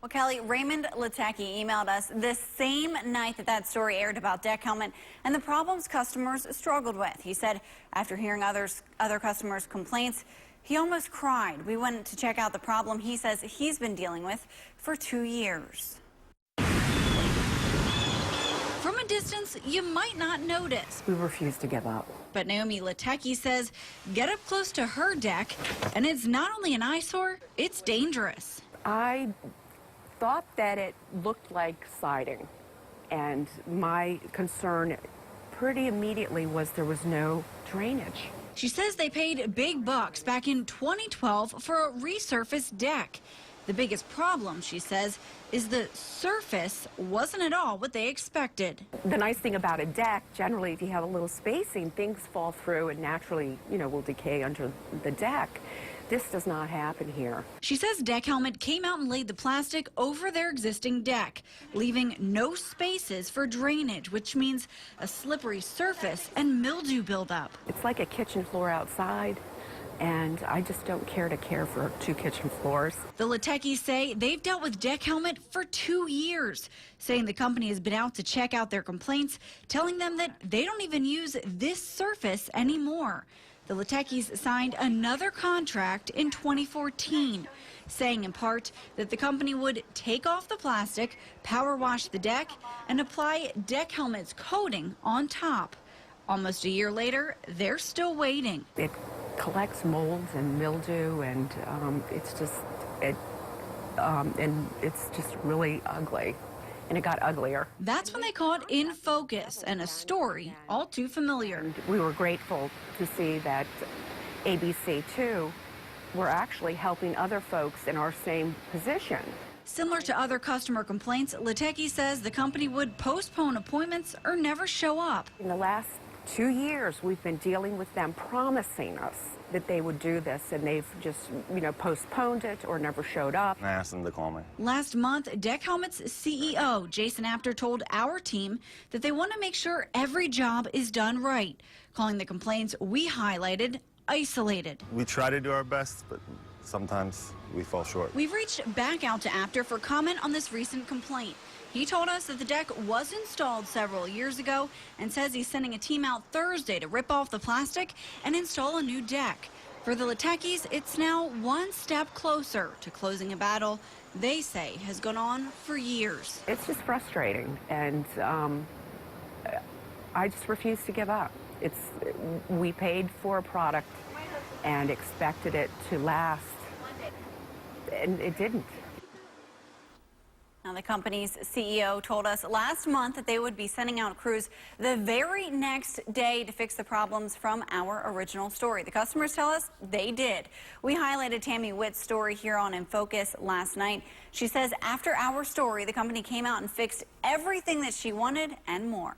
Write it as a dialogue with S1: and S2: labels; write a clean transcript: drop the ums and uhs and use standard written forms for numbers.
S1: Well, Kelly, Raymond Latecki emailed us this same night that story aired about deck helmet and the problems customers struggled with. He said after hearing other customers' complaints, he almost cried. We went to check out the problem he says he's been dealing with for 2 years. From a distance, you might not notice.
S2: We refuse to give up.
S1: But Naomi Latecki says get up close to her deck, and it's not only an eyesore, it's dangerous.
S2: I thought that it looked like siding, and my concern pretty immediately was there was no drainage.
S1: She says they paid big bucks back in 2012 for a resurfaced deck. The biggest problem, she says, is the surface wasn't at all what they expected.
S2: The nice thing about a deck, generally, if you have a little spacing, things fall through and naturally, will decay under the deck. This does not happen here.
S1: She says Deck Helmet came out and laid the plastic over their existing deck, leaving no spaces for drainage, which means a slippery surface and mildew buildup.
S2: It's like a kitchen floor outside, and I just don't care for 2 kitchen floors.
S1: The Lateckis say they've dealt with Deck Helmet for 2 years, saying the company has been out to check out their complaints, telling them that they don't even use this surface anymore. The Lateckis signed another contract in 2014, saying in part that the company would take off the plastic, power wash the deck, and apply Deck Helmet's coating on top. Almost a year later, they're still waiting.
S2: It collects molds and mildew, and it's just really ugly. And it got uglier.
S1: That's when they caught In Focus and a story all too familiar.
S2: And we were grateful to see that ABC2 were actually helping other folks in our same position.
S1: Similar to other customer complaints, Latecki says the company would postpone appointments or never show up.
S2: In the last 2 years, we've been dealing with them promising us that they would do this, and they've just, postponed it or never showed up.
S3: I asked them to call me.
S1: Last month, Deck Helmet's CEO, Jason Apter, told our team that they want to make sure every job is done right, calling the complaints we highlighted isolated.
S3: We try to do our best, but sometimes we fall short.
S1: We've reached back out to Apter for comment on this recent complaint. He told us that the deck was installed several years ago and says he's sending a team out Thursday to rip off the plastic and install a new deck. For the Lateckis, it's now one step closer to closing a battle they say has gone on for years.
S2: It's just frustrating, and I just refuse to give up. We paid for a product and expected it to last, and it didn't.
S1: Now, the company's CEO told us last month that they would be sending out crews the very next day to fix the problems from our original story. The customers tell us they did. We highlighted Tammy Witt's story here on In Focus last night. She says after our story, the company came out and fixed everything that she wanted and more.